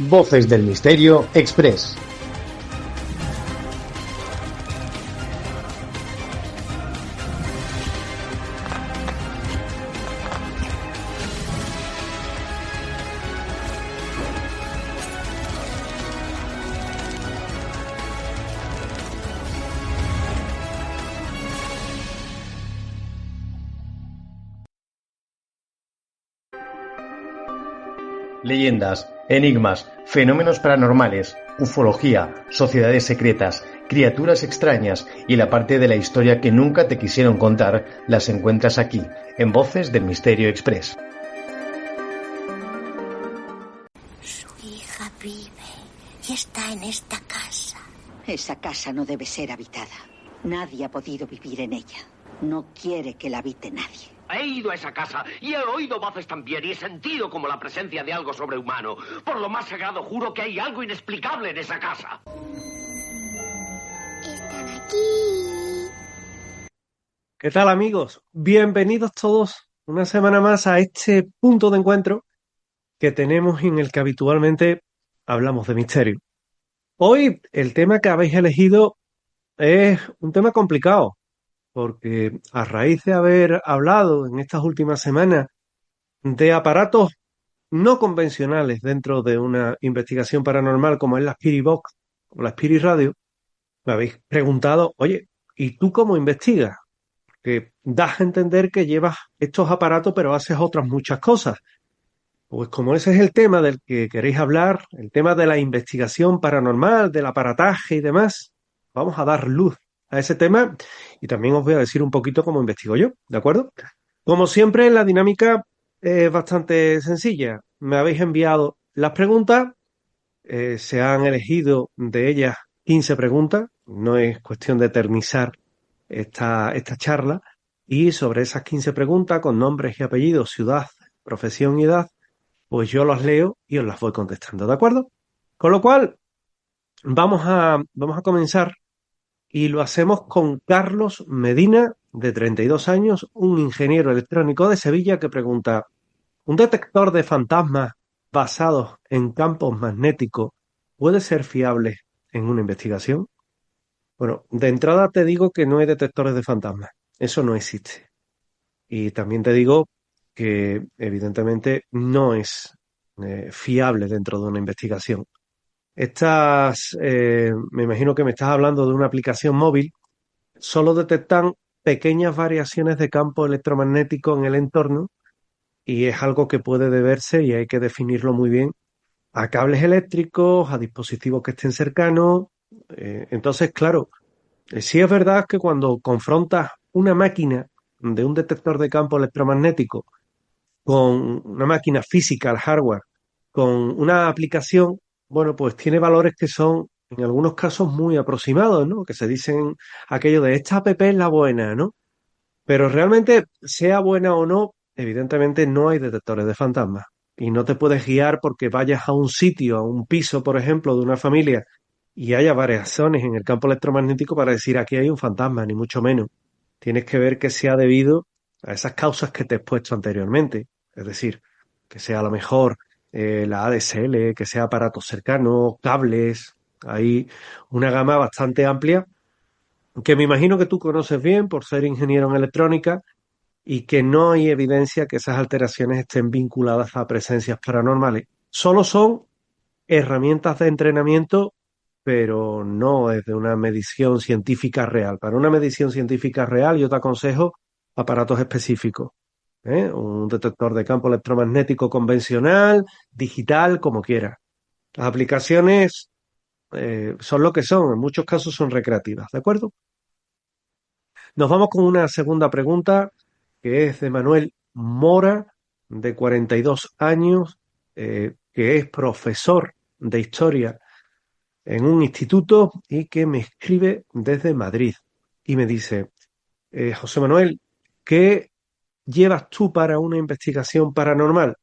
Voces del Misterio Express. Leyendas, enigmas, fenómenos paranormales, ufología, sociedades secretas, criaturas extrañas y la parte de la historia que nunca te quisieron contar las encuentras aquí, en Voces del Misterio Express. Su hija vive y está en esta casa. Esa casa no debe ser habitada. Nadie ha podido vivir en ella. No quiere que la habite nadie. He ido a esa casa y he oído voces también y he sentido como la presencia de algo sobrehumano. Por lo más sagrado juro que hay algo inexplicable en esa casa. Están aquí. ¿Qué tal, amigos? Bienvenidos todos una semana más a este punto de encuentro que tenemos en el que habitualmente hablamos de misterio. Hoy el tema que habéis elegido es un tema complicado, porque a raíz de haber hablado en estas últimas semanas de aparatos no convencionales dentro de una investigación paranormal como es la Spirit Box o la Spirit Radio, me habéis preguntado, oye, ¿y tú cómo investigas? Que das a entender que llevas estos aparatos pero haces otras muchas cosas. Pues como ese es el tema del que queréis hablar, el tema de la investigación paranormal, del aparataje y demás, vamos a dar luz a ese tema y también os voy a decir un poquito cómo investigo yo, ¿de acuerdo? Como siempre, la dinámica es bastante sencilla. Me habéis enviado las preguntas, se han elegido de ellas 15 preguntas, no es cuestión de eternizar esta charla, y sobre esas 15 preguntas, con nombres y apellidos, ciudad, profesión y edad, pues yo las leo y os las voy contestando, ¿de acuerdo? Con lo cual, vamos a comenzar. Y lo hacemos con Carlos Medina, de 32 años, un ingeniero electrónico de Sevilla que pregunta, ¿un detector de fantasmas basados en campos magnéticos puede ser fiable en una investigación? Bueno, de entrada te digo que no hay detectores de fantasmas. Eso no existe. Y también te digo que evidentemente no es fiable dentro de una investigación. Me imagino que me estás hablando de una aplicación móvil, solo detectan pequeñas variaciones de campo electromagnético en el entorno y es algo que puede deberse, y hay que definirlo muy bien, a cables eléctricos, a dispositivos que estén cercanos. Entonces, claro, sí es verdad que cuando confrontas una máquina de un detector de campo electromagnético con una máquina física, el hardware, con una aplicación, bueno, pues tiene valores que son en algunos casos muy aproximados, ¿no? Que se dicen aquello de esta app es la buena, ¿no? Pero realmente, sea buena o no, evidentemente no hay detectores de fantasmas. Y no te puedes guiar porque vayas a un sitio, a un piso, por ejemplo, de una familia y haya variaciones en el campo electromagnético para decir aquí hay un fantasma, ni mucho menos. Tienes que ver que sea debido a esas causas que te he expuesto anteriormente. Es decir, que sea a lo mejor la ADSL, que sea aparatos cercanos, cables. Hay una gama bastante amplia que me imagino que tú conoces bien por ser ingeniero en electrónica y que no hay evidencia que esas alteraciones estén vinculadas a presencias paranormales. Solo son herramientas de entrenamiento, pero no es de una medición científica real. Para una medición científica real yo te aconsejo aparatos específicos. Un detector de campo electromagnético convencional, digital, como quieras. Las aplicaciones son lo que son, en muchos casos son recreativas, ¿de acuerdo? Nos vamos con una segunda pregunta que es de Manuel Mora, de 42 años, que es profesor de historia en un instituto y que me escribe desde Madrid. Y me dice, José Manuel, ¿qué llevas tú para una investigación paranormal?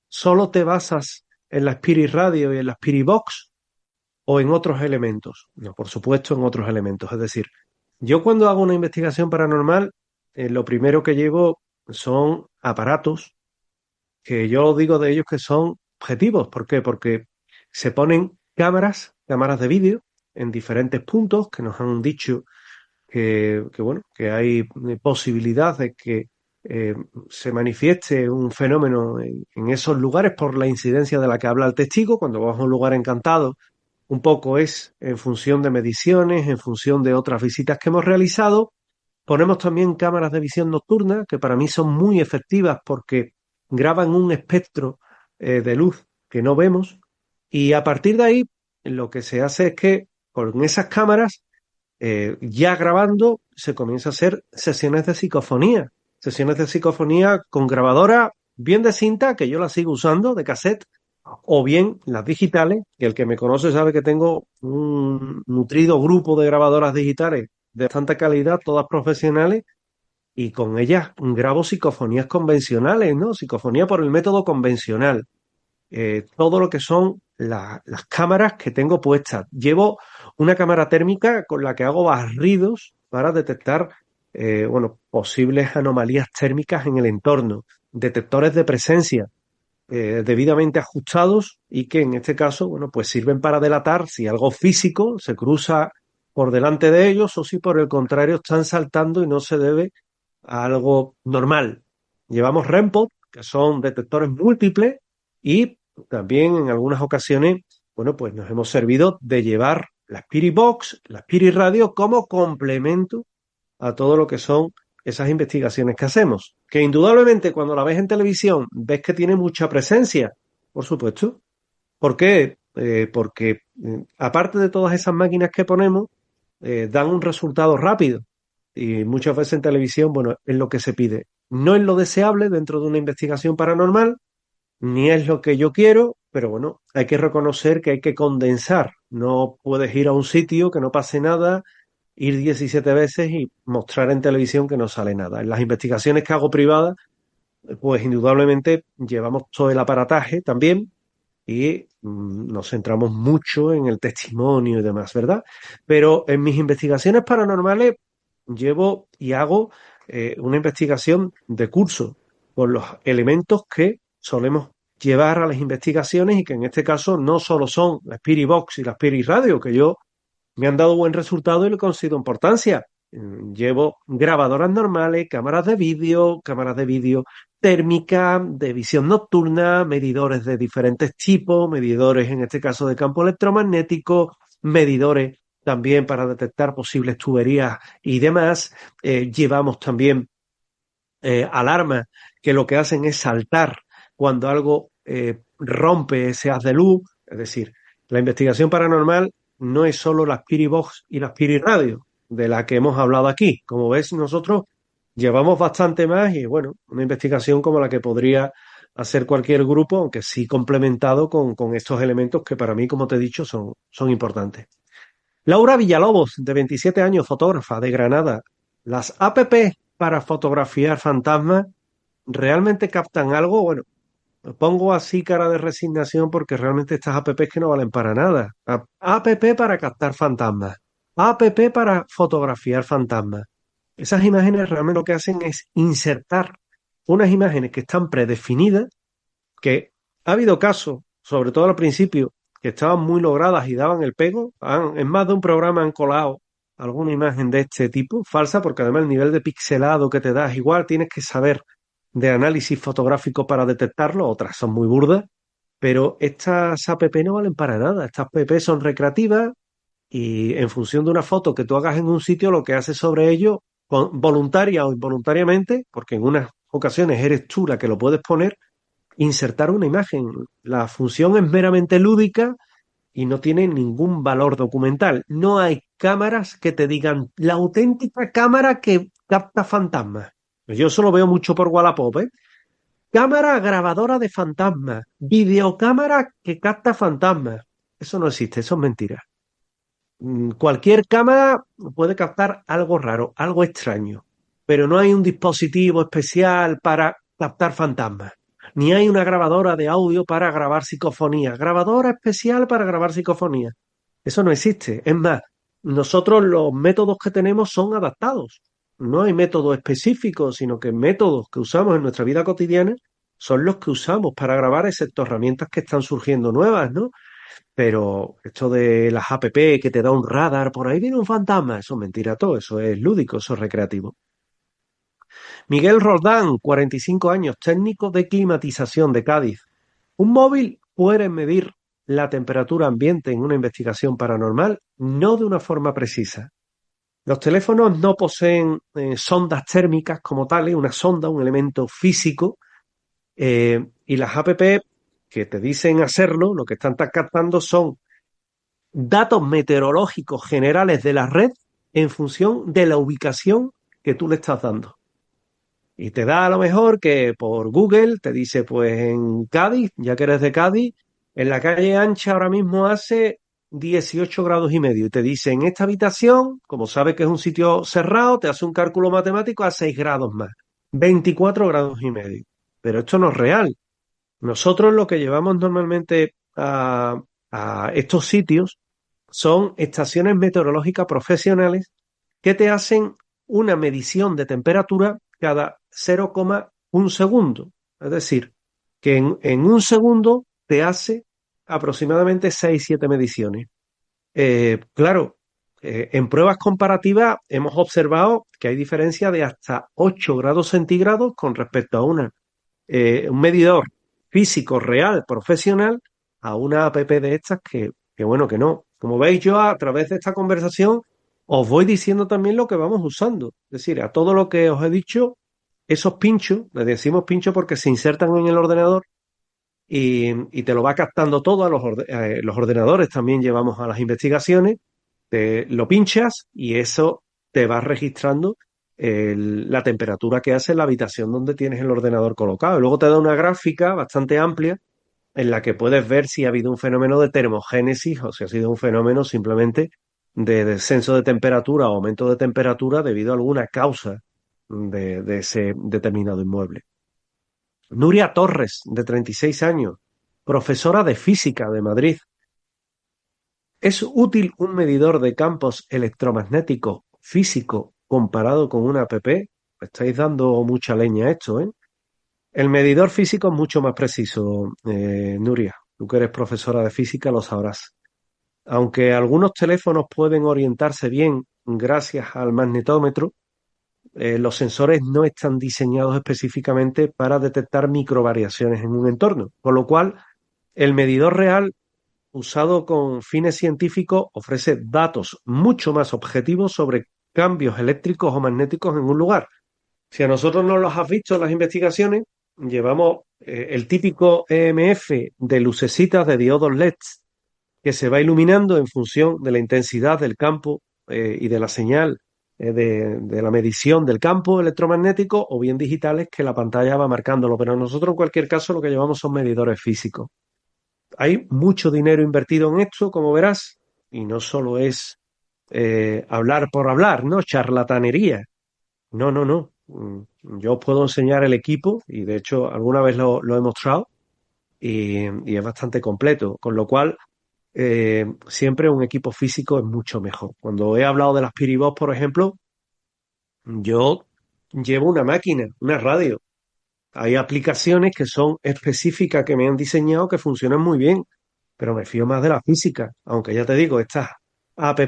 ¿Solo te basas en la Spirit Radio y en la Spirit Box o en otros elementos? No, por supuesto, en otros elementos. Es decir, yo cuando hago una investigación paranormal, lo primero que llevo son aparatos que yo digo de ellos que son objetivos. ¿Por qué? Porque se ponen cámaras de vídeo en diferentes puntos que nos han dicho bueno, que hay posibilidad de que se manifieste un fenómeno en esos lugares por la incidencia de la que habla el testigo. Cuando vamos a un lugar encantado, un poco es en función de mediciones, en función de otras visitas que hemos realizado. Ponemos también cámaras de visión nocturna, que para mí son muy efectivas porque graban un espectro de luz que no vemos, y a partir de ahí lo que se hace es que con esas cámaras, ya grabando, se comienza a hacer sesiones de psicofonía con grabadora bien de cinta, que yo la sigo usando, de cassette, o bien las digitales, que el que me conoce sabe que tengo un nutrido grupo de grabadoras digitales de tanta calidad, todas profesionales, y con ellas grabo psicofonías convencionales, ¿no? Psicofonía por el método convencional. Todo lo que son las cámaras que tengo puestas. Llevo una cámara térmica con la que hago barridos para detectar posibles anomalías térmicas en el entorno, detectores de presencia debidamente ajustados y que en este caso, bueno, pues sirven para delatar si algo físico se cruza por delante de ellos o si por el contrario están saltando y no se debe a algo normal. Llevamos REMPOD, que son detectores múltiples, y también en algunas ocasiones, bueno, pues nos hemos servido de llevar la Spirit Box, la Spirit Radio como complemento a todo lo que son esas investigaciones que hacemos. Que indudablemente cuando la ves en televisión ves que tiene mucha presencia, por supuesto. ¿Por qué? Porque aparte de todas esas máquinas que ponemos, dan un resultado rápido. Y muchas veces en televisión, bueno, es lo que se pide. No es lo deseable dentro de una investigación paranormal, ni es lo que yo quiero, pero bueno, hay que reconocer que hay que condensar. No puedes ir a un sitio que no pase nada, ir 17 veces y mostrar en televisión que no sale nada. En las investigaciones que hago privadas, pues indudablemente llevamos todo el aparataje también y nos centramos mucho en el testimonio y demás, ¿verdad? Pero en mis investigaciones paranormales llevo y hago una investigación de curso con los elementos que solemos llevar a las investigaciones y que en este caso no solo son la Spirit Box y la Spirit Radio, que yo me han dado buen resultado y le concedo importancia. Llevo grabadoras normales, cámaras de vídeo térmica, de visión nocturna, medidores de diferentes tipos, medidores en este caso de campo electromagnético, medidores también para detectar posibles tuberías y demás. Llevamos también alarmas que lo que hacen es saltar cuando algo rompe ese haz de luz. Es decir, la investigación paranormal no es solo la Spirit Box y la Spirit Radio, de la que hemos hablado aquí. Como ves, nosotros llevamos bastante más y, bueno, una investigación como la que podría hacer cualquier grupo, aunque sí complementado con estos elementos que para mí, como te he dicho, son importantes. Laura Villalobos, de 27 años, fotógrafa de Granada. ¿Las app para fotografiar fantasmas realmente captan algo? Bueno, pongo así cara de resignación porque realmente estas apps que no valen para nada. App para captar fantasmas. App para fotografiar fantasmas. Esas imágenes realmente lo que hacen es insertar unas imágenes que están predefinidas, que ha habido casos, sobre todo al principio, que estaban muy logradas y daban el pego. En más de un programa han colado alguna imagen de este tipo, falsa, porque además el nivel de pixelado que te da es igual, tienes que saber de análisis fotográfico para detectarlo, otras son muy burdas, pero estas app no valen para nada. Estas app son recreativas y en función de una foto que tú hagas en un sitio, lo que haces sobre ello, voluntaria o involuntariamente, porque en unas ocasiones eres tú la que lo puedes poner, insertar una imagen. La función es meramente lúdica y no tiene ningún valor documental. No hay cámaras que te digan la auténtica cámara que capta fantasmas. Yo solo veo mucho por Wallapop, ¿eh? Cámara grabadora de fantasmas, videocámara que capta fantasmas. Eso no existe, eso es mentira. Cualquier cámara puede captar algo raro, algo extraño, pero no hay un dispositivo especial para captar fantasmas. Ni hay una grabadora de audio para grabar psicofonías. Grabadora especial para grabar psicofonías. Eso no existe. Es más, nosotros los métodos que tenemos son adaptados. No hay método específico, sino que métodos que usamos en nuestra vida cotidiana son los que usamos para grabar, excepto herramientas que están surgiendo nuevas, ¿no? Pero esto de las app que te da un radar, por ahí viene un fantasma, eso es mentira todo, eso es lúdico, eso es recreativo. Miguel Roldán, 45 años, técnico de climatización de Cádiz. Un móvil puede medir la temperatura ambiente en una investigación paranormal, no de una forma precisa. Los teléfonos no poseen sondas térmicas como tales, una sonda, un elemento físico, y las app que te dicen hacerlo, lo que están captando son datos meteorológicos generales de la red en función de la ubicación que tú le estás dando. Y te da a lo mejor que por Google te dice, pues en Cádiz, ya que eres de Cádiz, en la calle Ancha ahora mismo hace 18 grados y medio. Y te dice, en esta habitación, como sabe que es un sitio cerrado, te hace un cálculo matemático a 6 grados más. 24 grados y medio. Pero esto no es real. Nosotros lo que llevamos normalmente a estos sitios son estaciones meteorológicas profesionales que te hacen una medición de temperatura cada 0,1 segundo. Es decir, que en un segundo te hace aproximadamente 6-7 mediciones. Claro, en pruebas comparativas hemos observado que hay diferencia de hasta 8 grados centígrados con respecto a un medidor físico real, profesional, a una app de estas que bueno, que no. Como veis, yo a través de esta conversación os voy diciendo también lo que vamos usando. Es decir, a todo lo que os he dicho, esos pinchos, les decimos pinchos porque se insertan en el ordenador y te lo va captando todo. A los ordenadores también llevamos a las investigaciones, te lo pinchas y eso te va registrando la temperatura que hace en la habitación donde tienes el ordenador colocado. Y luego te da una gráfica bastante amplia en la que puedes ver si ha habido un fenómeno de termogénesis o si ha sido un fenómeno simplemente de descenso de temperatura o aumento de temperatura debido a alguna causa de ese determinado inmueble. Nuria Torres, de 36 años, profesora de física de Madrid. ¿Es útil un medidor de campos electromagnéticos físico comparado con una app? Estáis dando mucha leña a esto, ¿eh? El medidor físico es mucho más preciso, Nuria. Tú que eres profesora de física lo sabrás. Aunque algunos teléfonos pueden orientarse bien gracias al magnetómetro, los sensores no están diseñados específicamente para detectar microvariaciones en un entorno, con lo cual el medidor real usado con fines científicos ofrece datos mucho más objetivos sobre cambios eléctricos o magnéticos en un lugar. Si a nosotros no los has visto en las investigaciones, llevamos el típico EMF de lucecitas de diodos LEDs que se va iluminando en función de la intensidad del campo y de la señal de la medición del campo electromagnético, o bien digitales que la pantalla va marcándolo. Pero nosotros en cualquier caso lo que llevamos son medidores físicos. Hay mucho dinero invertido en esto, como verás, y no solo es hablar por hablar, ¿no? Charlatanería. No, no, no. Yo os puedo enseñar el equipo y de hecho alguna vez lo he mostrado y es bastante completo, con lo cual siempre un equipo físico es mucho mejor. Cuando he hablado de las Piribox, por ejemplo, yo llevo una máquina, una radio. Hay aplicaciones que son específicas que me han diseñado que funcionan muy bien, pero me fío más de la física, aunque ya te digo, estas app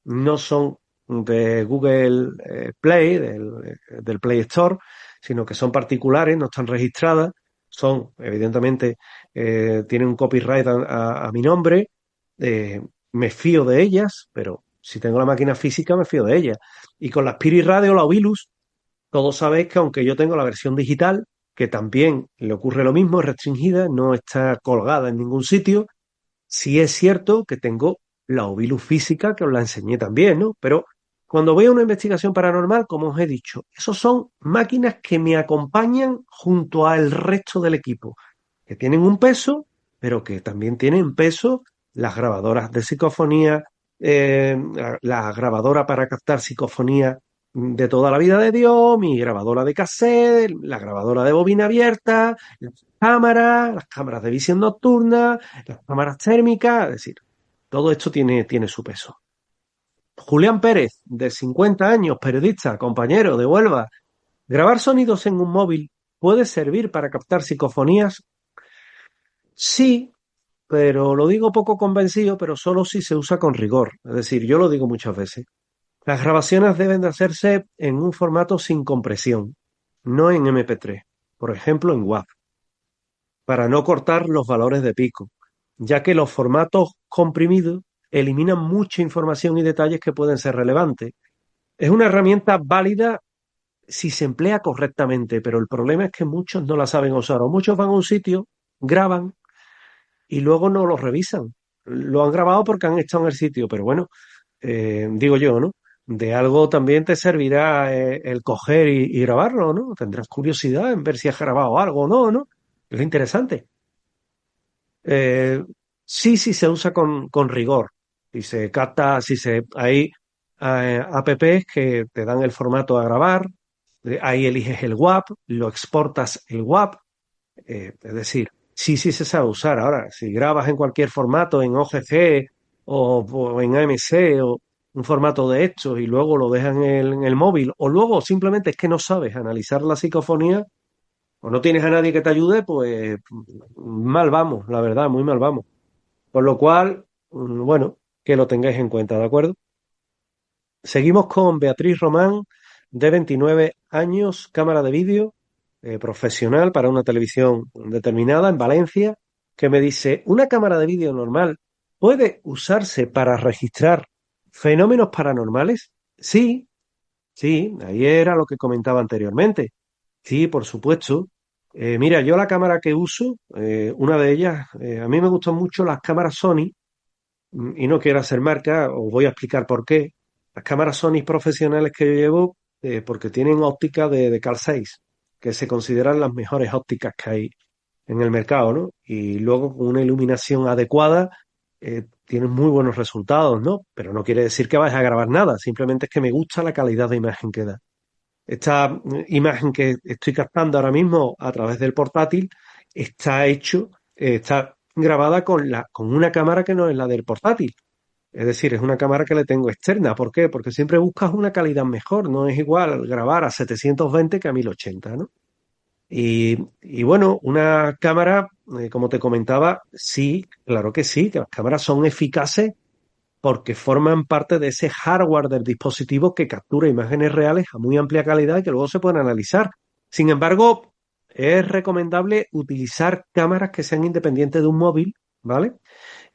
no son de Google Play, del Play Store, sino que son particulares, no están registradas, son, evidentemente, tienen un copyright a mi nombre, me fío de ellas, pero si tengo la máquina física me fío de ellas. Y con la Spirit Radio, la Ovilus, todos sabéis que aunque yo tengo la versión digital, que también le ocurre lo mismo, es restringida, no está colgada en ningún sitio, sí es cierto que tengo la Ovilus física, que os la enseñé también, ¿no? Pero cuando voy a una investigación paranormal, como os he dicho, esos son máquinas que me acompañan junto al resto del equipo, que tienen un peso, pero que también tienen peso las grabadoras de psicofonía, la grabadora para captar psicofonía de toda la vida de Dios, mi grabadora de cassette, la grabadora de bobina abierta, las cámaras de visión nocturna, las cámaras térmicas, es decir, todo esto tiene su peso. Julián Pérez, de 50 años, periodista, compañero de Huelva. ¿Grabar sonidos en un móvil puede servir para captar psicofonías? Sí, pero lo digo poco convencido, pero solo si se usa con rigor. Es decir, yo lo digo muchas veces. Las grabaciones deben de hacerse en un formato sin compresión, no en MP3, por ejemplo en WAV, para no cortar los valores de pico, ya que los formatos comprimidos eliminan mucha información y detalles que pueden ser relevantes. Es una herramienta válida si se emplea correctamente, pero el problema es que muchos no la saben usar, o muchos van a un sitio, graban y luego no lo revisan. Lo han grabado porque han estado en el sitio, pero bueno, digo yo, ¿no? De algo también te servirá el coger y grabarlo, ¿no? Tendrás curiosidad en ver si has grabado algo o no, ¿no? Es interesante. Eh, sí, sí se usa con rigor. Si se capta, si se hay apps que te dan el formato a grabar, ahí eliges el WAP, lo exportas el WAP, es decir, sí, sí se sabe usar. Ahora, si grabas en cualquier formato, en OGC o en AMC o un formato de estos y luego lo dejas en el móvil, o luego simplemente es que no sabes analizar la psicofonía o no tienes a nadie que te ayude, pues mal vamos, la verdad, muy mal vamos. Por lo cual, bueno, que lo tengáis en cuenta, ¿de acuerdo? Seguimos con Beatriz Román, de 29 años, cámara de vídeo, profesional para una televisión determinada en Valencia, que me dice, ¿una cámara de vídeo normal puede usarse para registrar fenómenos paranormales? Sí, sí, ahí era lo que comentaba anteriormente. Sí, por supuesto. Mira, yo la cámara que uso, una de ellas, a mí me gustan mucho las cámaras Sony, y no quiero hacer marca, os voy a explicar por qué. Las cámaras Sony profesionales que yo llevo, porque tienen óptica de Cal 6, que se consideran las mejores ópticas que hay en el mercado, ¿no? Y luego con una iluminación adecuada, tienen muy buenos resultados, ¿no? Pero no quiere decir que vayas a grabar nada, simplemente es que me gusta la calidad de imagen que da. Esta imagen que estoy captando ahora mismo a través del portátil está grabada con una cámara que no es la del portátil. Es decir, es una cámara que le tengo externa. ¿Por qué? Porque siempre buscas una calidad mejor. No es igual grabar a 720 que a 1080, ¿no? Y bueno, una cámara, como te comentaba, sí, claro que sí, que las cámaras son eficaces porque forman parte de ese hardware del dispositivo que captura imágenes reales a muy amplia calidad y que luego se pueden analizar. Sin embargo, es recomendable utilizar cámaras que sean independientes de un móvil, ¿vale?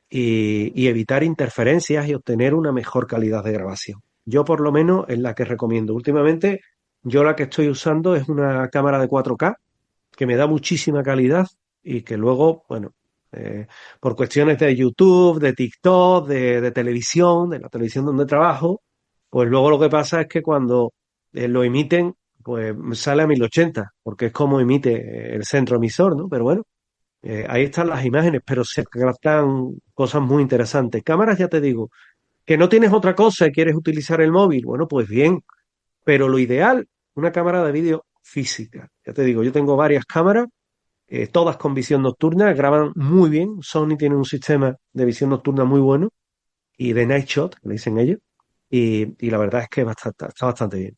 Y evitar interferencias y obtener una mejor calidad de grabación. Yo por lo menos es la que recomiendo. Últimamente yo la que estoy usando es una cámara de 4K que me da muchísima calidad y que luego, bueno, por cuestiones de YouTube, de TikTok, de televisión, de la televisión donde trabajo, pues luego lo que pasa es que cuando lo emiten, pues sale a 1080, porque es como emite el centro emisor, ¿no? Pero bueno, ahí están las imágenes, pero se captan cosas muy interesantes. Cámaras, ya te digo, que no tienes otra cosa y quieres utilizar el móvil, bueno, pues bien, pero lo ideal, una cámara de vídeo física. Ya te digo, yo tengo varias cámaras, todas con visión nocturna, graban muy bien. Sony tiene un sistema de visión nocturna muy bueno y de night shot, le dicen ellos, y la verdad es que está bastante bien.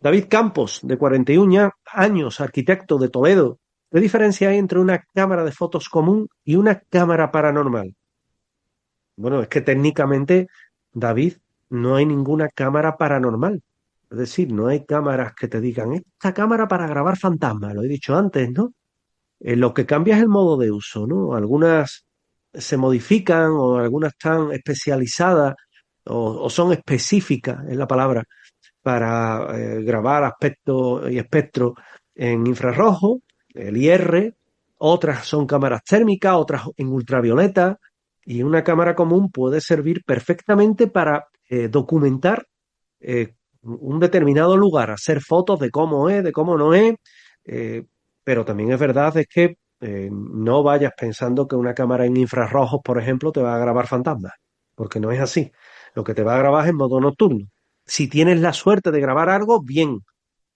David Campos, de 41 años, arquitecto de Toledo. ¿Qué diferencia hay entre una cámara de fotos común y una cámara paranormal? Bueno, es que técnicamente, David, no hay ninguna cámara paranormal. Es decir, no hay cámaras que te digan, esta cámara para grabar fantasmas, lo he dicho antes, ¿no? Lo que cambia es el modo de uso, ¿no? Algunas se modifican o algunas están especializadas o son específicas, es la palabra, para grabar aspecto y espectro en infrarrojo, el IR, otras son cámaras térmicas, otras en ultravioleta, y una cámara común puede servir perfectamente para documentar un determinado lugar, hacer fotos de cómo es, de cómo no es, eh, pero también es verdad es que no vayas pensando que una cámara en infrarrojos, por ejemplo, te va a grabar fantasmas, porque no es así. Lo que te va a grabar es en modo nocturno. Si tienes la suerte de grabar algo, bien.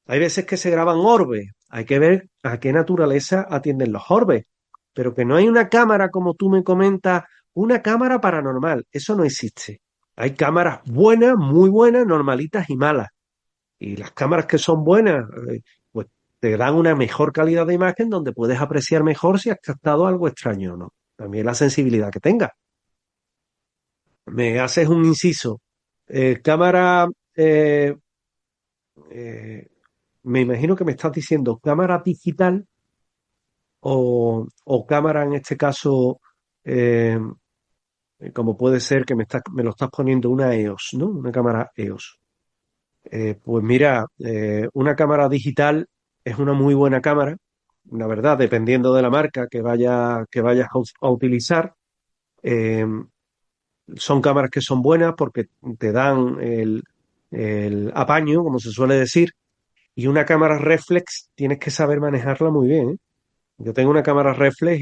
Hay veces que se graban orbes. Hay que ver a qué naturaleza atienden los orbes. Pero que no hay una cámara, como tú me comentas, una cámara paranormal. Eso no existe. Hay cámaras buenas, muy buenas, normalitas y malas. Y las cámaras que son buenas, te dan una mejor calidad de imagen donde puedes apreciar mejor si has captado algo extraño o no. también la sensibilidad que tenga. Me haces un inciso. Cámara, eh, me imagino que me estás diciendo cámara digital o cámara en este caso, eh, como puede ser que me lo estás poniendo una EOS, ¿no? Una cámara EOS. Pues mira, una cámara digital es una muy buena cámara, la verdad, dependiendo de la marca que vayas a utilizar. Eh, Son cámaras que son buenas porque te dan el apaño, como se suele decir, y una cámara reflex tienes que saber manejarla muy bien, ¿eh? Yo tengo una cámara reflex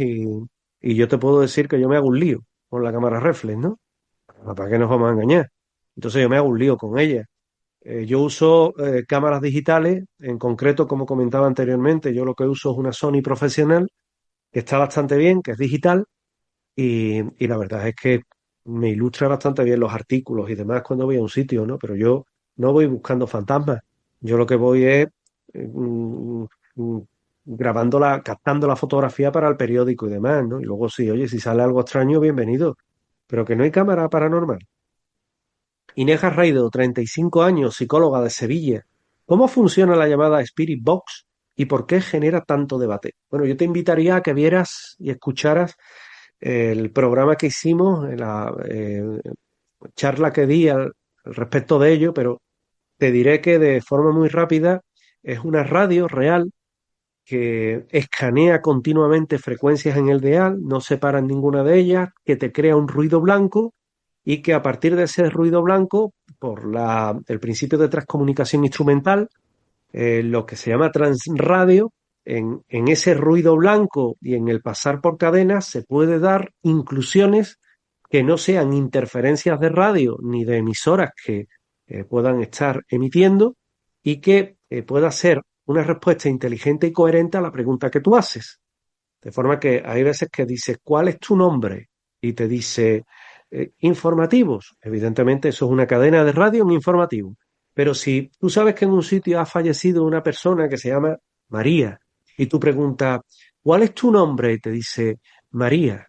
y yo te puedo decir que yo me hago un lío con la cámara reflex, ¿no? ¿Para qué nos vamos a engañar? Entonces yo me hago un lío con ella. Yo uso cámaras digitales, en concreto, como comentaba anteriormente, yo lo que uso es una Sony profesional, que está bastante bien, que es digital, y la verdad es que me ilustra bastante bien los artículos y demás cuando voy a un sitio, ¿no? Pero yo no voy buscando fantasmas. Yo lo que voy es grabándola, captando la fotografía para el periódico y demás, ¿no? Y luego sí, oye, si sale algo extraño, bienvenido. Pero que no hay cámara paranormal. Inés Garrido, 35 años, psicóloga de Sevilla. ¿Cómo funciona la llamada Spirit Box y por qué genera tanto debate? Bueno, yo te invitaría a que vieras y escucharas el programa que hicimos, la charla que di al respecto de ello, pero te diré que de forma muy rápida es una radio real que escanea continuamente frecuencias en el dial, no separa ninguna de ellas, que te crea un ruido blanco y que a partir de ese ruido blanco, por el principio de transcomunicación instrumental, lo que se llama transradio, en ese ruido blanco y en el pasar por cadenas se puede dar inclusiones que no sean interferencias de radio ni de emisoras que puedan estar emitiendo y que pueda ser una respuesta inteligente y coherente a la pregunta que tú haces. De forma que hay veces que dices, ¿cuál es tu nombre? Y te dice, informativos. Evidentemente eso es una cadena de radio, un informativo. Pero si tú sabes que en un sitio ha fallecido una persona que se llama María y tú preguntas, ¿cuál es tu nombre? Y te dice, María.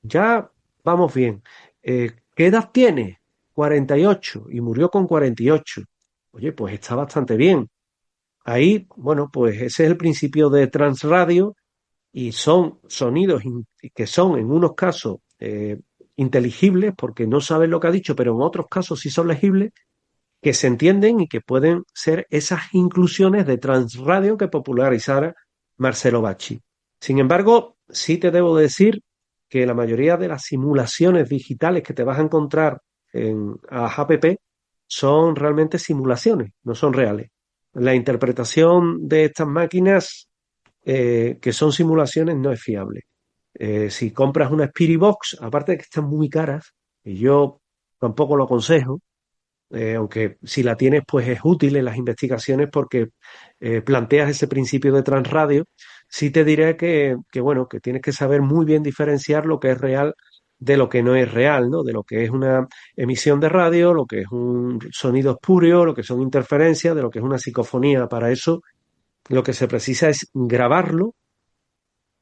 Ya vamos bien. ¿Qué edad tiene? 48 y murió con 48. Oye, pues está bastante bien. Ahí, bueno, pues ese es el principio de transradio y son sonidos que son en unos casos inteligibles porque no saben lo que ha dicho, pero en otros casos sí son legibles, que se entienden y que pueden ser esas inclusiones de transradio que popularizara Marcelo Bacci. Sin embargo, sí te debo decir que la mayoría de las simulaciones digitales que te vas a encontrar en AHPP son realmente simulaciones, no son reales. La interpretación de estas máquinas que son simulaciones no es fiable. Si compras una Spirit Box, aparte de que están muy caras, y yo tampoco lo aconsejo, aunque si la tienes pues es útil en las investigaciones porque planteas ese principio de transradio, sí te diré bueno, que tienes que saber muy bien diferenciar lo que es real de lo que no es real, ¿no? De lo que es una emisión de radio, lo que es un sonido espurio, lo que son interferencias, de lo que es una psicofonía. Para eso lo que se precisa es grabarlo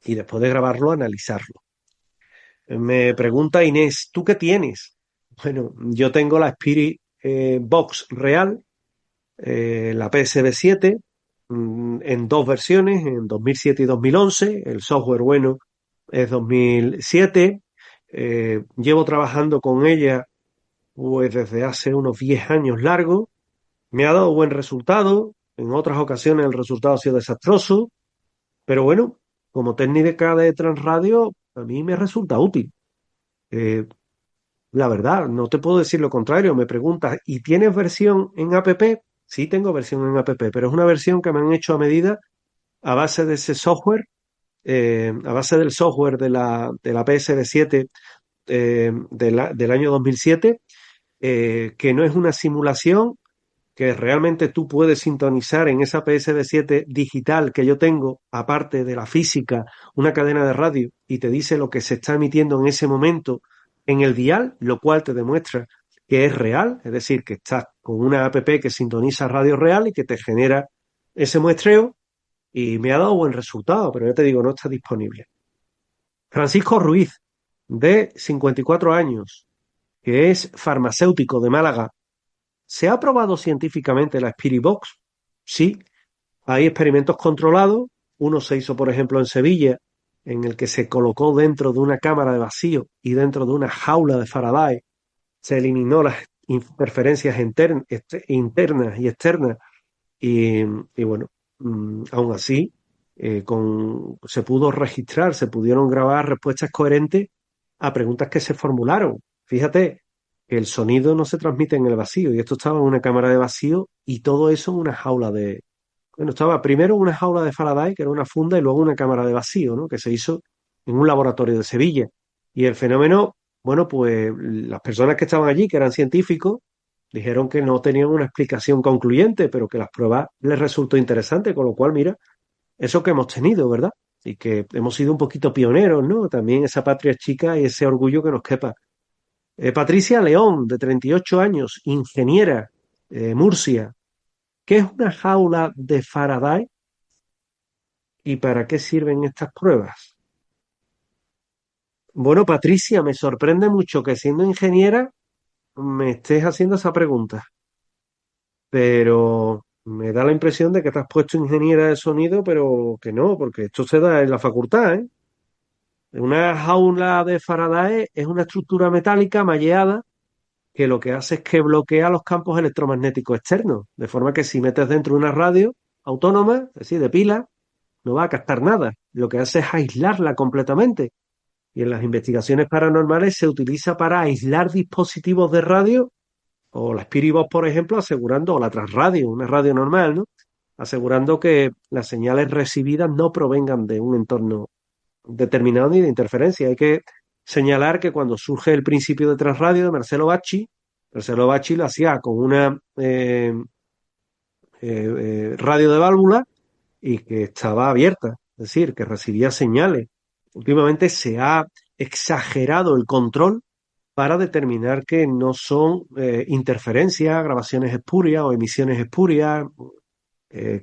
y después de grabarlo analizarlo. Me pregunta Inés, ¿tú qué tienes? Bueno, yo tengo la Spirit Box real, la PSB 7, en dos versiones, en 2007 y 2011. El software bueno es 2007. Llevo trabajando con ella pues desde hace unos 10 años largos. Me ha dado buen resultado. En otras ocasiones el resultado ha sido desastroso. Pero bueno, como técnica de transradio, a mí me resulta útil. Eh, la verdad, no te puedo decir lo contrario. Me preguntas, ¿y tienes versión en app? Sí, tengo versión en app, pero es una versión que me han hecho a medida a base de ese software, a base del software de la PSB7 del año 2007, que no es una simulación, que realmente tú puedes sintonizar en esa PSB7 digital que yo tengo, aparte de la física, una cadena de radio y te dice lo que se está emitiendo en ese momento en el dial, lo cual te demuestra que es real, es decir, que estás con una app que sintoniza radio real y que te genera ese muestreo y me ha dado buen resultado, pero ya te digo, no está disponible. Francisco Ruiz, de 54 años, que es farmacéutico de Málaga. ¿Se ha probado científicamente la Spirit Box? Sí, hay experimentos controlados. Uno se hizo, por ejemplo, en Sevilla, en el que se colocó dentro de una cámara de vacío y dentro de una jaula de Faraday. Se eliminó las interferencias internas y externas y bueno, aún así se pudo registrar, se pudieron grabar respuestas coherentes a preguntas que se formularon. Fíjate que el sonido no se transmite en el vacío y esto estaba en una cámara de vacío y todo eso en una jaula bueno, estaba primero en una jaula de Faraday, que era una funda, y luego una cámara de vacío, ¿no? Que se hizo en un laboratorio de Sevilla. Y el fenómeno, bueno, pues las personas que estaban allí, que eran científicos, dijeron que no tenían una explicación concluyente, pero que las pruebas les resultó interesante, con lo cual, mira, eso que hemos tenido, ¿verdad? Y que hemos sido un poquito pioneros, ¿no? También esa patria chica y ese orgullo que nos quepa. Patricia León, de 38 años, ingeniera, Murcia. ¿Qué es una jaula de Faraday y para qué sirven estas pruebas? Bueno, Patricia, me sorprende mucho que siendo ingeniera me estés haciendo esa pregunta, pero me da la impresión de que te has puesto ingeniera de sonido, pero que no, porque esto se da en la facultad, ¿eh? Una jaula de Faraday es una estructura metálica malleada que lo que hace es que bloquea los campos electromagnéticos externos, de forma que si metes dentro una radio autónoma, es decir, de pila, no va a captar nada. Lo que hace es aislarla completamente. Y en las investigaciones paranormales se utiliza para aislar dispositivos de radio, o la Spirit Box, por ejemplo, asegurando, o la Transradio, una radio normal, ¿no? Asegurando que las señales recibidas no provengan de un entorno determinado ni de interferencia. Hay que señalar que cuando surge el principio de Transradio de Marcelo Bacci lo hacía con una radio de válvula y que estaba abierta, es decir, que recibía señales. Últimamente se ha exagerado el control para determinar que no son interferencias, grabaciones espurias o emisiones espurias,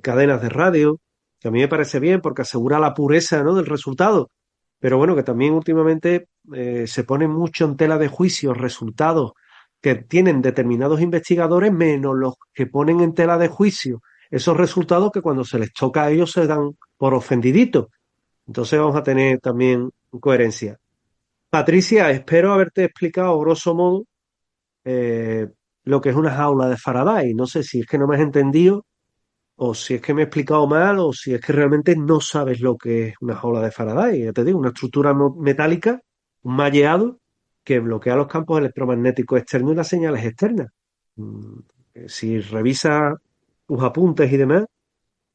cadenas de radio, que a mí me parece bien porque asegura la pureza, ¿no?, del resultado. Pero bueno, que también últimamente se pone mucho en tela de juicio resultados que tienen determinados investigadores menos los que ponen en tela de juicio esos resultados que cuando se les toca a ellos se dan por ofendiditos. Entonces vamos a tener también coherencia. Patricia, espero haberte explicado grosso modo eh, lo que es una jaula de Faraday. No sé si es que no me has entendido o si es que me he explicado mal o si es que realmente no sabes lo que es una jaula de Faraday. Ya te digo, una estructura metálica, un malleado que bloquea los campos electromagnéticos externos y las señales externas. Si revisas tus apuntes y demás,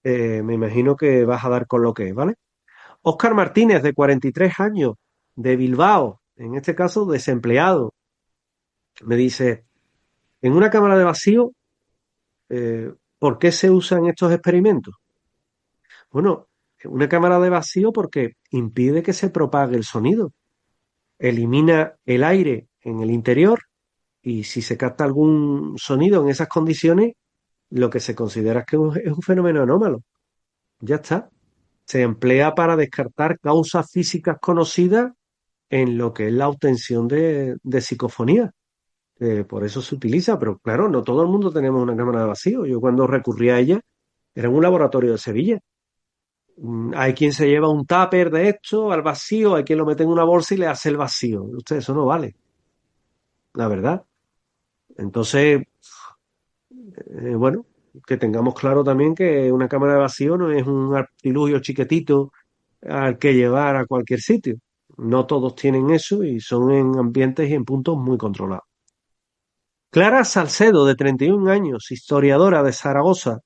me imagino que vas a dar con lo que es, ¿vale? Óscar Martínez, de 43 años, de Bilbao, en este caso desempleado, me dice, en una cámara de vacío, ¿por qué se usan estos experimentos? Bueno, una cámara de vacío porque impide que se propague el sonido, elimina el aire en el interior y si se capta algún sonido en esas condiciones, lo que se considera es que es un fenómeno anómalo. Ya está. Se emplea para descartar causas físicas conocidas en lo que es la obtención de psicofonía. Por eso se utiliza, pero claro, no todo el mundo tenemos una cámara de vacío. Yo cuando recurrí a ella era en un laboratorio de Sevilla. Hay quien se lleva un tupper de esto al vacío, hay quien lo mete en una bolsa y le hace el vacío. Usted, eso no vale, la verdad. Entonces, bueno, que tengamos claro también que una cámara de vacío no es un artilugio chiquitito al que llevar a cualquier sitio. No todos tienen eso y son en ambientes y en puntos muy controlados. Clara Salcedo, de 31 años, historiadora de Zaragoza.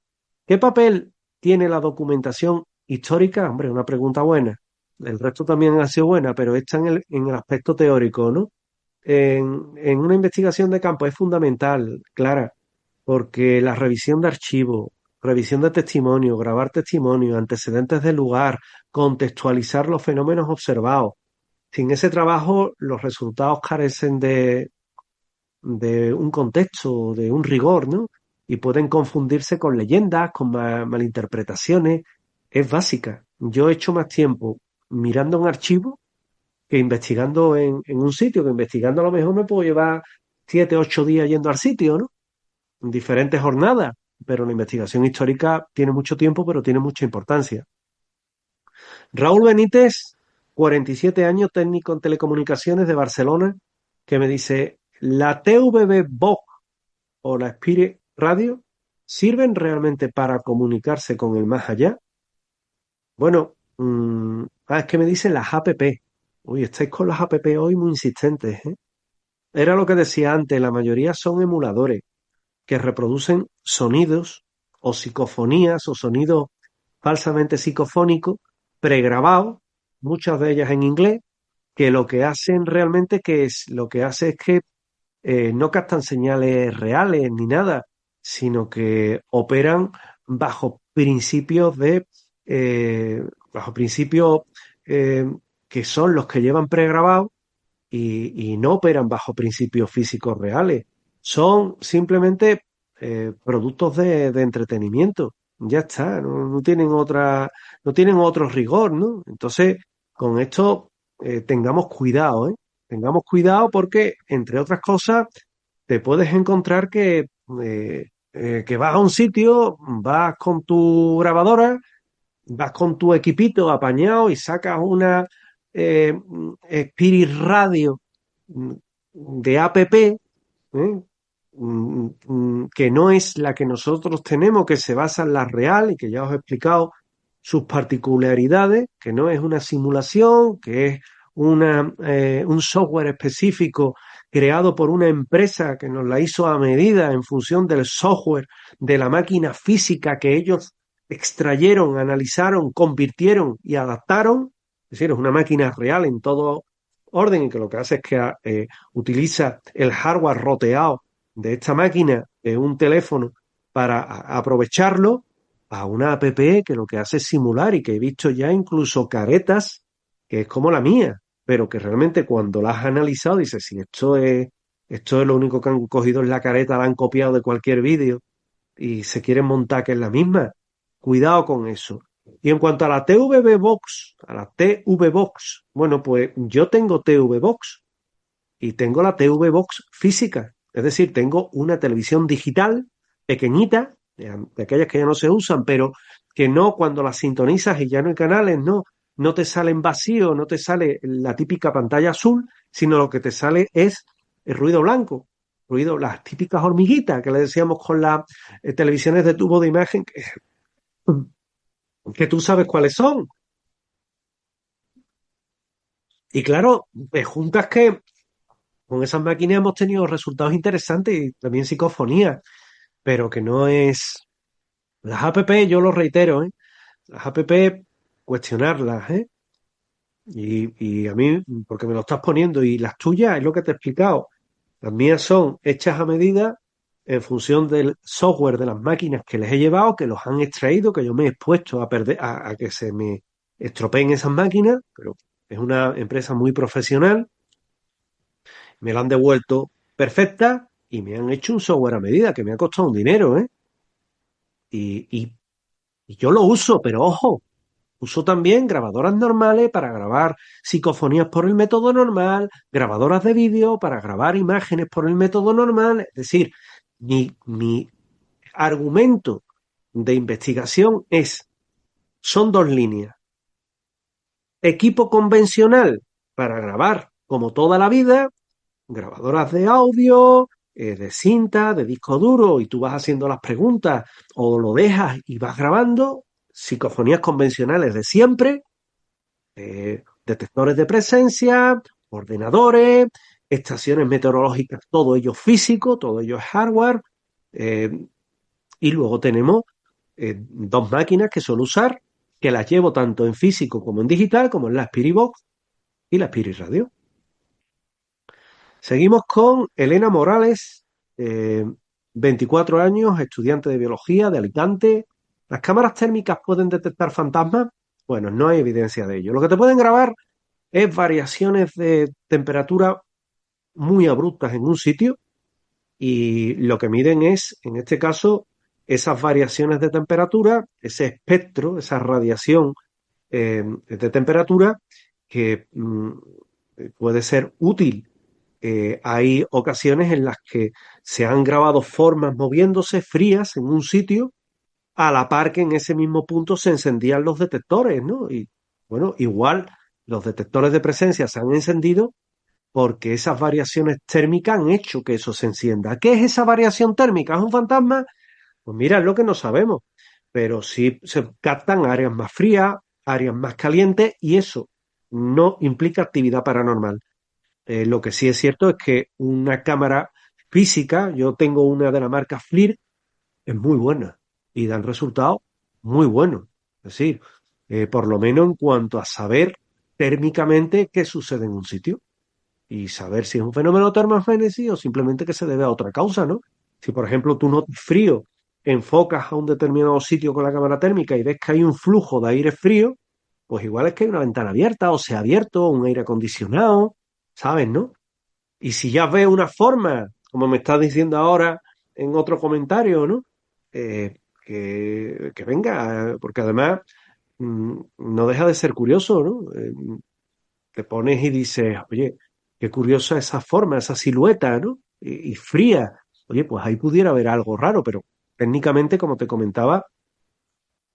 ¿Qué papel tiene la documentación histórica? Hombre, una pregunta buena. El resto también ha sido buena, pero esta en el aspecto teórico, ¿no? En una investigación de campo es fundamental, Clara, porque la revisión de archivos, revisión de testimonio, grabar testimonio, antecedentes del lugar, contextualizar los fenómenos observados. Sin ese trabajo, los resultados carecen de un contexto, de un rigor, ¿no? Y pueden confundirse con leyendas, con malinterpretaciones. Es básica. Yo he hecho más tiempo mirando un archivo que investigando en un sitio, que investigando a lo mejor me puedo llevar 7, 8 días yendo al sitio, ¿no? En diferentes jornadas, pero la investigación histórica tiene mucho tiempo, pero tiene mucha importancia. Raúl Benítez, 47 años, técnico en telecomunicaciones de Barcelona, que me dice, ¿la TVB Box o la Spirit Radio sirven realmente para comunicarse con el más allá? Bueno, es que me dicen las app. Uy, estáis con las app hoy muy insistentes, ¿eh? Era lo que decía antes, la mayoría son emuladores que reproducen sonidos o psicofonías o sonidos falsamente psicofónicos pregrabados, muchas de ellas en inglés, que lo que hacen realmente lo que hace es que no captan señales reales ni nada, sino que operan bajo principios bajo principios eh, que son los que llevan pregrabados y no operan bajo principios físicos reales. Son simplemente productos de entretenimiento. Ya está, no tienen no tienen otro rigor, ¿no? Entonces, con esto tengamos cuidado, ¿eh? Tengamos cuidado porque, entre otras cosas, te puedes encontrar que vas a un sitio, vas con tu grabadora, vas con tu equipito apañado y sacas una Spirit Radio de app, que no es la que nosotros tenemos, que se basa en la real y que ya os he explicado sus particularidades, que no es una simulación, que es un software específico creado por una empresa que nos la hizo a medida en función del software de la máquina física que ellos extrayeron, analizaron, convirtieron y adaptaron. Es decir, es una máquina real en todo orden y que lo que hace es que utiliza el hardware roteado de esta máquina, de un teléfono, para aprovecharlo a una app que lo que hace es simular y que he visto ya incluso caretas que es como la mía, pero que realmente cuando la has analizado dices, si esto es lo único que han cogido es la careta, la han copiado de cualquier vídeo y se quieren montar que es la misma. Cuidado con eso. Y en cuanto a la TV Box, bueno, pues yo tengo TV Box y tengo la TV Box física. Es decir, tengo una televisión digital pequeñita, de aquellas que ya no se usan, pero que no cuando las sintonizas y ya no hay canales, no te sale en vacío, no te sale la típica pantalla azul, sino lo que te sale es el ruido blanco, las típicas hormiguitas que le decíamos con las televisiones de tubo de imagen, que tú sabes cuáles son. Y claro, juntas que con esas máquinas hemos tenido resultados interesantes y también psicofonía, pero que no es... Las app, yo lo reitero, ¿eh? Las app, cuestionarlas, ¿eh? Y a mí, porque me lo estás poniendo, y las tuyas, es lo que te he explicado. Las mías son hechas a medida en función del software de las máquinas que les he llevado, que los han extraído, que yo me he expuesto a perder, a que se me estropeen esas máquinas, pero es una empresa muy profesional, me la han devuelto perfecta y me han hecho un software a medida que me ha costado un dinero, ¿eh? Y yo lo uso, pero ojo, uso también grabadoras normales para grabar psicofonías por el método normal, grabadoras de vídeo para grabar imágenes por el método normal. Es decir, mi argumento de investigación son dos líneas. Equipo convencional para grabar como toda la vida, grabadoras de audio, de cinta, de disco duro, y tú vas haciendo las preguntas o lo dejas y vas grabando, psicofonías convencionales de siempre, detectores de presencia, ordenadores, estaciones meteorológicas, todo ello físico, todo ello es hardware, y luego tenemos dos máquinas que suelo usar, que las llevo tanto en físico como en digital, como en la Spirit Box y la Spirit Radio. Seguimos con Elena Morales, 24 años, estudiante de biología de Alicante. ¿Las cámaras térmicas pueden detectar fantasmas? Bueno, no hay evidencia de ello. Lo que te pueden grabar es variaciones de temperatura muy abruptas en un sitio y lo que miden es, en este caso, esas variaciones de temperatura, ese espectro, esa radiación de temperatura que puede ser útil. Hay ocasiones en las que se han grabado formas moviéndose frías en un sitio a la par que en ese mismo punto se encendían los detectores, ¿no? Y bueno, igual los detectores de presencia se han encendido porque esas variaciones térmicas han hecho que eso se encienda. ¿Qué es esa variación térmica? ¿Es un fantasma? Pues mira, es lo que no sabemos, pero sí se captan áreas más frías, áreas más calientes y eso no implica actividad paranormal. Lo que sí es cierto es que una cámara física, yo tengo una de la marca FLIR, es muy buena y dan resultados muy buenos. Es decir, por lo menos en cuanto a saber térmicamente qué sucede en un sitio y saber si es un fenómeno termogénesis o simplemente que se debe a otra causa, ¿no? Si, por ejemplo, tú notas frío, enfocas a un determinado sitio con la cámara térmica y ves que hay un flujo de aire frío, pues igual es que hay una ventana abierta o se ha abierto un aire acondicionado, ¿sabes, no? Y si ya ves una forma, como me estás diciendo ahora en otro comentario, ¿no? Que venga, porque además no deja de ser curioso, ¿no? Te pones y dices, oye, qué curiosa esa forma, esa silueta, ¿no? Y fría. Oye, pues ahí pudiera haber algo raro, pero técnicamente, como te comentaba,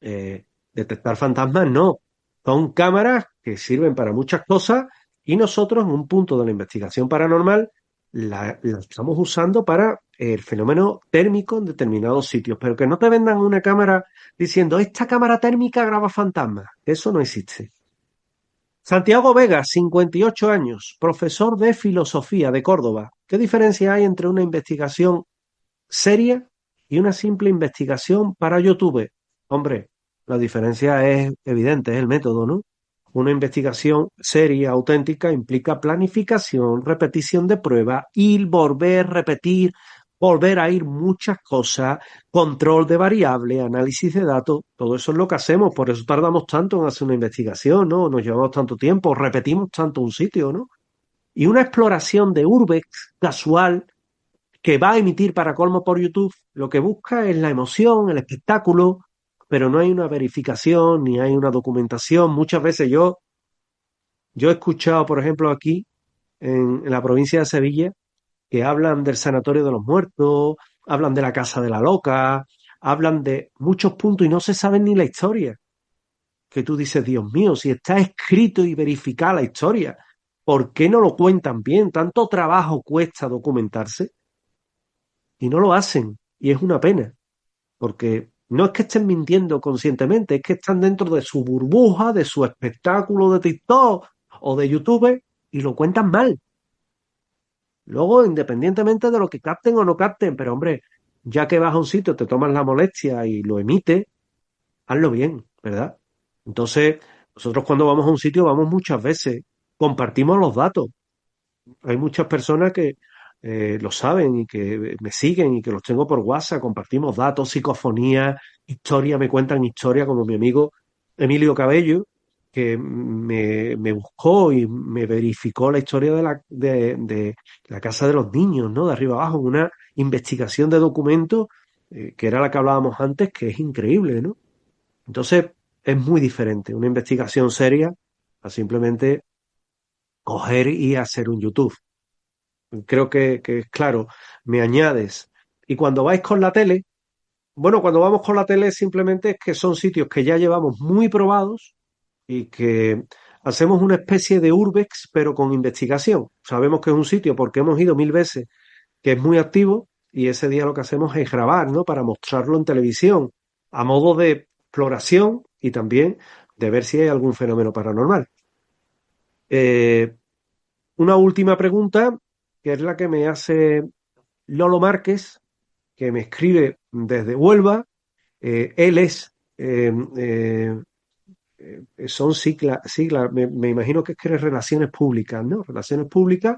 detectar fantasmas no. Son cámaras que sirven para muchas cosas y nosotros en un punto de la investigación paranormal la estamos usando para el fenómeno térmico en determinados sitios, pero que no te vendan una cámara diciendo, esta cámara térmica graba fantasmas. Eso no existe. Santiago Vega, 58 años, profesor de filosofía de Córdoba. ¿Qué diferencia hay entre una investigación seria y una simple investigación para YouTube? Hombre, la diferencia es evidente, es el método, ¿no? Una investigación seria, auténtica, implica planificación, repetición de pruebas, ir, volver, repetir, volver a ir muchas cosas, control de variables, análisis de datos, todo eso es lo que hacemos, por eso tardamos tanto en hacer una investigación, ¿no? Nos llevamos tanto tiempo, repetimos tanto un sitio, ¿no? Y una exploración de urbex casual que va a emitir para colmo por YouTube, lo que busca es la emoción, el espectáculo, pero no hay una verificación ni hay una documentación. Muchas veces yo he escuchado, por ejemplo, aquí en la provincia de Sevilla, que hablan del Sanatorio de los Muertos, hablan de la Casa de la Loca, hablan de muchos puntos y no se sabe ni la historia. Que tú dices, Dios mío, si está escrito y verificada la historia, ¿por qué no lo cuentan bien? Tanto trabajo cuesta documentarse y no lo hacen. Y es una pena, porque no es que estén mintiendo conscientemente, es que están dentro de su burbuja, de su espectáculo de TikTok o de YouTube y lo cuentan mal. Luego, independientemente de lo que capten o no capten, pero hombre, ya que vas a un sitio, te tomas la molestia y lo emites, hazlo bien, ¿verdad? Entonces, nosotros cuando vamos a un sitio vamos muchas veces, compartimos los datos. Hay muchas personas que lo saben y que me siguen y que los tengo por WhatsApp, compartimos datos, psicofonía, historia, me cuentan historia, como mi amigo Emilio Cabello, que me buscó y me verificó la historia de la Casa de los Niños, ¿no? De arriba abajo, una investigación de documentos, que era la que hablábamos antes, que es increíble, ¿no? Entonces, es muy diferente una investigación seria a simplemente coger y hacer un YouTube. Creo que es claro. Me añades. Y cuando vais con la tele, bueno, cuando vamos con la tele simplemente es que son sitios que ya llevamos muy probados y que hacemos una especie de urbex, pero con investigación. Sabemos que es un sitio porque hemos ido 1000 veces, que es muy activo, y ese día lo que hacemos es grabar, ¿no? Para mostrarlo en televisión, a modo de exploración y también de ver si hay algún fenómeno paranormal. Eh, una última pregunta, que es la que me hace Lolo Márquez, que me escribe desde Huelva. Él es son siglas, me imagino que es que eres relaciones públicas, ¿no? Relaciones públicas,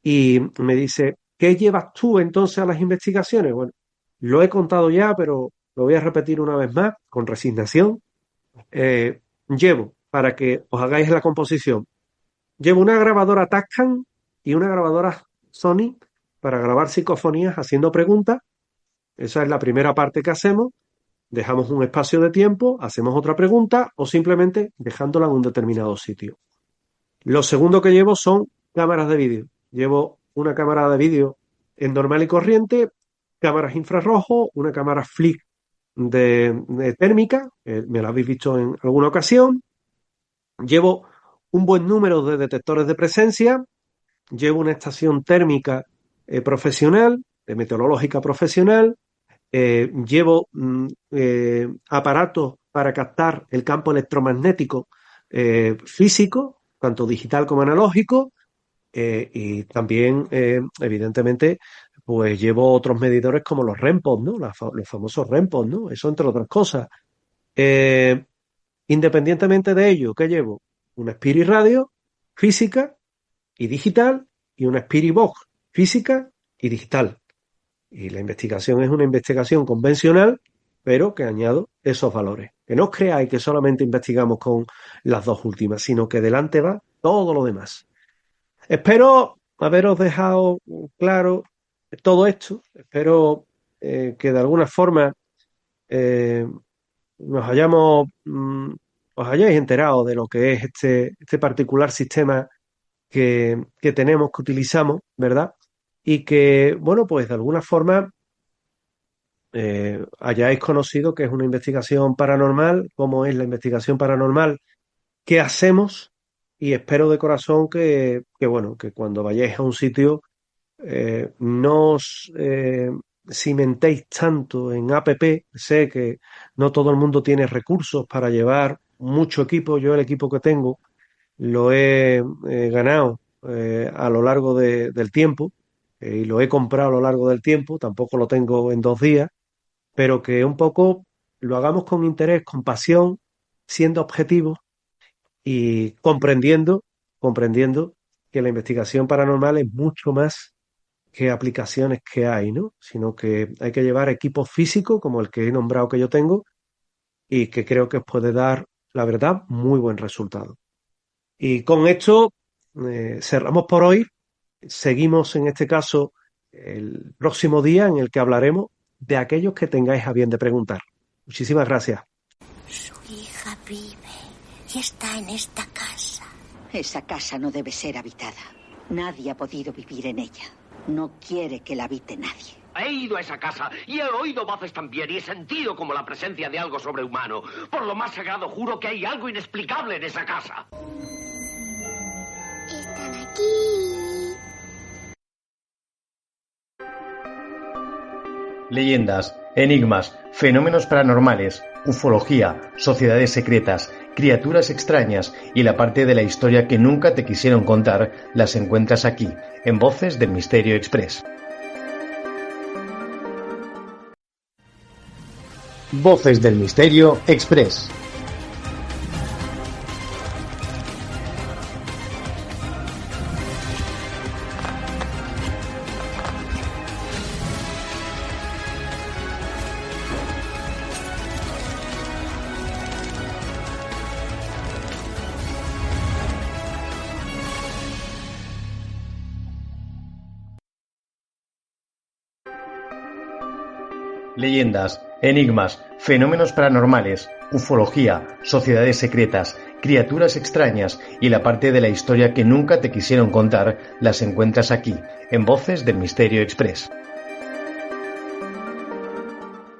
y me dice, ¿qué llevas tú entonces a las investigaciones? Bueno, lo he contado ya, pero lo voy a repetir una vez más, con resignación. Llevo, para que os hagáis la composición, llevo una grabadora Tascam y una grabadora Sony para grabar psicofonías haciendo preguntas. Esa es la primera parte que hacemos. Dejamos un espacio de tiempo, hacemos otra pregunta o simplemente dejándola en un determinado sitio. Lo segundo que llevo son cámaras de vídeo. Llevo una cámara de vídeo en normal y corriente, cámaras infrarrojo, una cámara flick de térmica, me la habéis visto en alguna ocasión. Llevo un buen número de detectores de presencia, llevo una estación térmica profesional, meteorológica profesional, llevo aparatos para captar el campo electromagnético físico, tanto digital como analógico, y también, evidentemente, pues llevo otros medidores como los REMPOD, ¿no? Los famosos REMPOD, ¿no? Eso entre otras cosas. Independientemente de ello, ¿qué llevo? Una Spirit Radio física y digital y una Spirit Box física y digital. Y la investigación es una investigación convencional, pero que añado esos valores. Que no os creáis que solamente investigamos con las dos últimas, sino que delante va todo lo demás. Espero haberos dejado claro todo esto. Espero que de alguna forma os hayáis enterado de lo que es este particular sistema que tenemos, que utilizamos, ¿verdad? Y que, bueno, pues de alguna forma hayáis conocido que es una investigación paranormal, cómo es la investigación paranormal que hacemos, y espero de corazón bueno, que cuando vayáis a un sitio no os cimentéis tanto en app. Sé que no todo el mundo tiene recursos para llevar mucho equipo. Yo el equipo que tengo lo he ganado a lo largo del tiempo, y lo he comprado a lo largo del tiempo, tampoco lo tengo en 2 días, pero que un poco lo hagamos con interés, con pasión, siendo objetivos y comprendiendo que la investigación paranormal es mucho más que aplicaciones que hay, ¿no? Sino que hay que llevar equipos físicos como el que he nombrado que yo tengo y que creo que os puede dar, la verdad, muy buen resultado. Y con esto cerramos por hoy. Seguimos en este caso el próximo día en el que hablaremos de aquellos que tengáis a bien de preguntar. Muchísimas gracias. Su hija vive y está en esta casa. Esa casa no debe ser habitada. Nadie ha podido vivir en ella. No quiere que la habite nadie. He ido a esa casa y he oído voces también y he sentido como la presencia de algo sobrehumano. Por lo más sagrado juro que hay algo inexplicable en esa casa. Están aquí. Leyendas, enigmas, fenómenos paranormales, ufología, sociedades secretas, criaturas extrañas y la parte de la historia que nunca te quisieron contar las encuentras aquí, en Voces del Misterio Express. Voces del Misterio Express. Leyendas, enigmas, fenómenos paranormales, ufología, sociedades secretas, criaturas extrañas y la parte de la historia que nunca te quisieron contar las encuentras aquí, en Voces del Misterio Express.